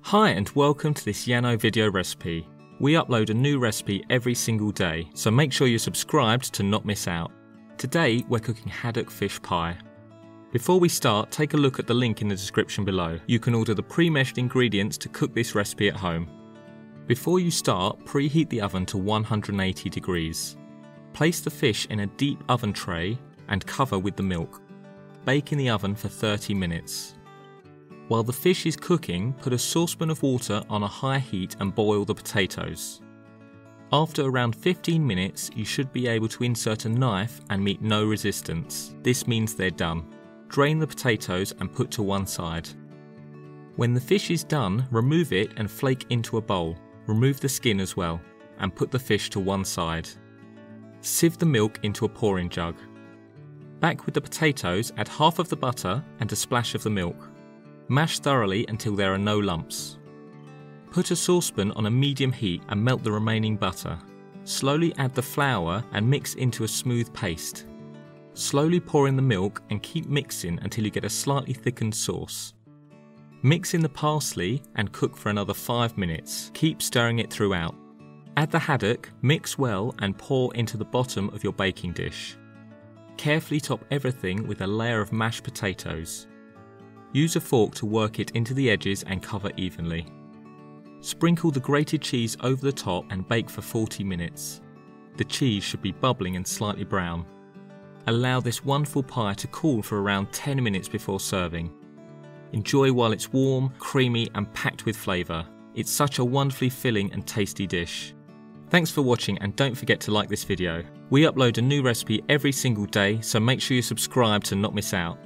Hi and welcome to this Yano video recipe. We upload a new recipe every single day, so make sure you're subscribed to not miss out. Today we're cooking haddock fish pie. Before we start, take a look at the link in the description below. You can order the pre-measured ingredients to cook this recipe at home. Before you start, preheat the oven to 180 degrees. Place the fish in a deep oven tray and cover with the milk. Bake in the oven for 30 minutes. While the fish is cooking, put a saucepan of water on a high heat and boil the potatoes. After around 15 minutes, you should be able to insert a knife and meet no resistance. This means they're done. Drain the potatoes and put to one side. When the fish is done, remove it and flake into a bowl. Remove the skin as well, and put the fish to one side. Sieve the milk into a pouring jug. Back with the potatoes, add half of the butter and a splash of the milk. Mash thoroughly until there are no lumps. Put a saucepan on a medium heat and melt the remaining butter. Slowly add the flour and mix into a smooth paste. Slowly pour in the milk and keep mixing until you get a slightly thickened sauce. Mix in the parsley and cook for another 5 minutes. Keep stirring it throughout. Add the haddock, mix well and pour into the bottom of your baking dish. Carefully top everything with a layer of mashed potatoes. Use a fork to work it into the edges and cover evenly. Sprinkle the grated cheese over the top and bake for 40 minutes. The cheese should be bubbling and slightly brown. Allow this wonderful pie to cool for around 10 minutes before serving. Enjoy while it's warm, creamy and packed with flavour. It's such a wonderfully filling and tasty dish. Thanks for watching and don't forget to like this video. We upload a new recipe every single day, so make sure you subscribe to not miss out.